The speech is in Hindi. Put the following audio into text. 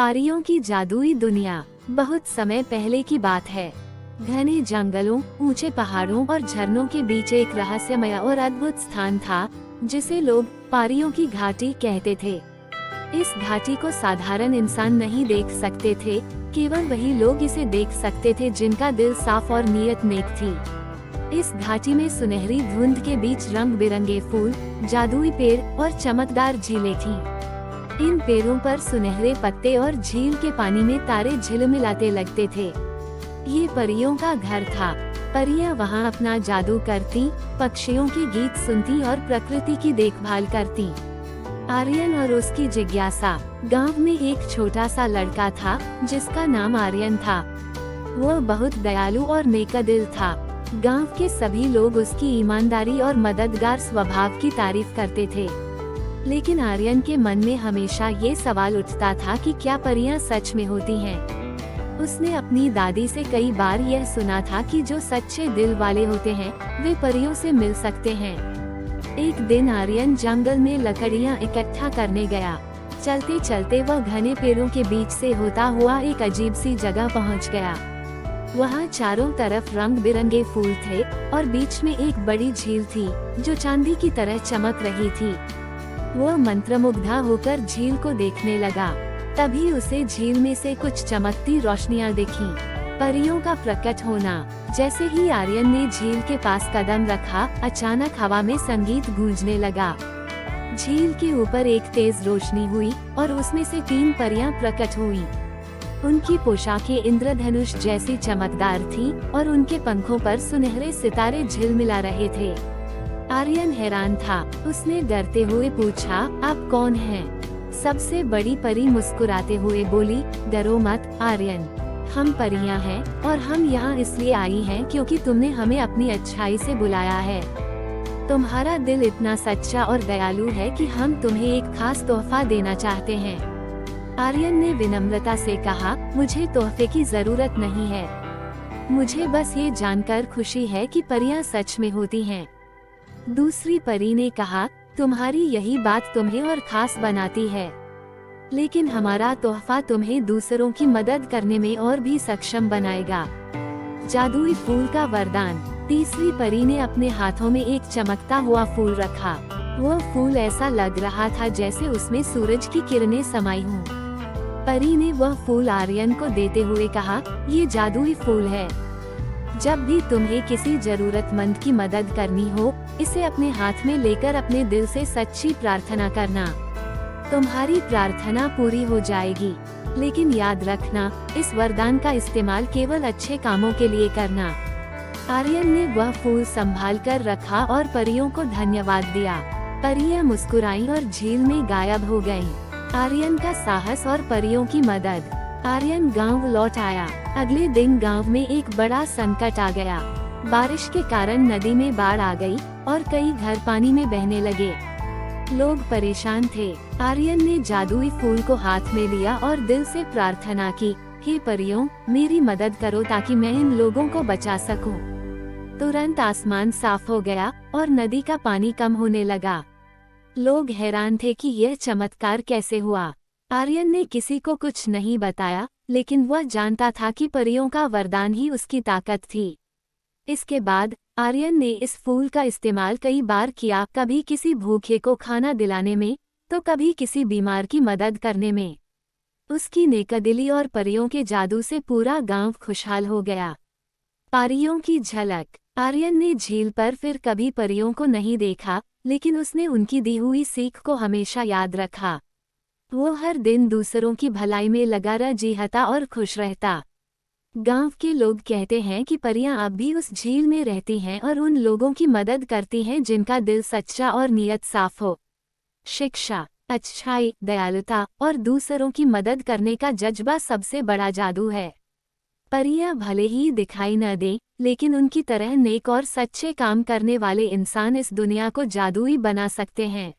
परियों की जादुई दुनिया। बहुत समय पहले की बात है। घने जंगलों, ऊंचे पहाड़ों और झरनों के बीच एक रहस्यमय और अद्भुत स्थान था, जिसे लोग परियों की घाटी कहते थे। इस घाटी को साधारण इंसान नहीं देख सकते थे, केवल वही लोग इसे देख सकते थे जिनका दिल साफ और नीयत नेक थी। इस घाटी में सुनहरी धुंध के बीच रंग बिरंगे फूल, जादुई पेड़ और चमकदार झीलें थीं। इन पेड़ों पर सुनहरे पत्ते और झील के पानी में तारे झिलमिलाते लगते थे। ये परियों का घर था। परियां वहाँ अपना जादू करती, पक्षियों के गीत सुनती और प्रकृति की देखभाल करती। आर्यन और उसकी जिज्ञासा। गांव में एक छोटा सा लड़का था जिसका नाम आर्यन था। वो बहुत दयालु और नेकदिल था। गांव के सभी लोग उसकी ईमानदारी और मददगार स्वभाव की तारीफ करते थे। लेकिन आर्यन के मन में हमेशा ये सवाल उठता था कि क्या परियां सच में होती हैं? उसने अपनी दादी से कई बार यह सुना था कि जो सच्चे दिल वाले होते हैं वे परियों से मिल सकते हैं। एक दिन आर्यन जंगल में लकड़ियां इकट्ठा करने गया। चलते चलते वह घने पेड़ों के बीच से होता हुआ एक अजीब सी जगह पहुंच गया। वहां चारों तरफ रंग बिरंगे फूल थे और बीच में एक बड़ी झील थी जो चांदी की तरह चमक रही थी। वह मंत्रमुग्धा होकर झील को देखने लगा। तभी उसे झील में से कुछ चमकती रोशनियां दिखीं। परियों का प्रकट होना। जैसे ही आर्यन ने झील के पास कदम रखा, अचानक हवा में संगीत गूंजने लगा। झील के ऊपर एक तेज रोशनी हुई और उसमें से 3 परियां प्रकट हुईं। उनकी पोशाकें इंद्रधनुष जैसी चमकदार थीं और उनके पंखों पर सुनहरे सितारे झिलमिला रहे थे। आर्यन हैरान था। उसने डरते हुए पूछा, आप कौन हैं? सबसे बड़ी परी मुस्कुराते हुए बोली, डरो मत आर्यन, हम परियां हैं और हम यहाँ इसलिए आई हैं क्योंकि तुमने हमें अपनी अच्छाई से बुलाया है। तुम्हारा दिल इतना सच्चा और दयालु है कि हम तुम्हें एक खास तोहफा देना चाहते हैं। आर्यन ने विनम्रता से कहा, मुझे तोहफे की जरूरत नहीं है। मुझे बस ये जानकर खुशी है कि परियां सच में होती हैं। दूसरी परी ने कहा, तुम्हारी यही बात तुम्हें और खास बनाती है, लेकिन हमारा तोहफा तुम्हें दूसरों की मदद करने में और भी सक्षम बनाएगा। जादुई फूल का वरदान। तीसरी परी ने अपने हाथों में एक चमकता हुआ फूल रखा। वह फूल ऐसा लग रहा था जैसे उसमें सूरज की किरणें समाई हों। परी ने वह फूल आर्यन को देते हुए कहा, ये जादुई फूल है। जब भी तुम्हें किसी जरूरतमंद की मदद करनी हो, इसे अपने हाथ में लेकर अपने दिल से सच्ची प्रार्थना करना। तुम्हारी प्रार्थना पूरी हो जाएगी। लेकिन याद रखना, इस वरदान का इस्तेमाल केवल अच्छे कामों के लिए करना। आर्यन ने वह फूल संभाल कर रखा और परियों को धन्यवाद दिया। परियां मुस्कुराईं और झील में गायब हो गईं। आर्यन का साहस और परियों की मदद। आर्यन गांव लौट आया। अगले दिन गांव में एक बड़ा संकट आ गया। बारिश के कारण नदी में बाढ़ आ गई और कई घर पानी में बहने लगे। लोग परेशान थे। आर्यन ने जादुई फूल को हाथ में लिया और दिल से प्रार्थना की, हे परियों, मेरी मदद करो ताकि मैं इन लोगों को बचा सकूं। तुरंत आसमान साफ हो गया और नदी का पानी कम होने लगा। लोग हैरान थे कि यह चमत्कार कैसे हुआ। आर्यन ने किसी को कुछ नहीं बताया, लेकिन वह जानता था कि परियों का वरदान ही उसकी ताकत थी। इसके बाद आर्यन ने इस फूल का इस्तेमाल कई बार किया, कभी किसी भूखे को खाना दिलाने में, तो कभी किसी बीमार की मदद करने में। उसकी नेकदिली और परियों के जादू से पूरा गांव खुशहाल हो गया। परियों की झलक। आर्यन ने झील पर फिर कभी परियों को नहीं देखा, लेकिन उसने उनकी दी हुई सीख को हमेशा याद रखा। वो हर दिन दूसरों की भलाई में लगा रहता और खुश रहता। गांव के लोग कहते हैं कि परियां अब भी उस झील में रहती हैं और उन लोगों की मदद करती हैं जिनका दिल सच्चा और नीयत साफ हो। शिक्षा, अच्छाई, दयालुता और दूसरों की मदद करने का जज्बा सबसे बड़ा जादू है। परियां भले ही दिखाई न दें, लेकिन उनकी तरह नेक और सच्चे काम करने वाले इंसान इस दुनिया को जादुई बना सकते हैं।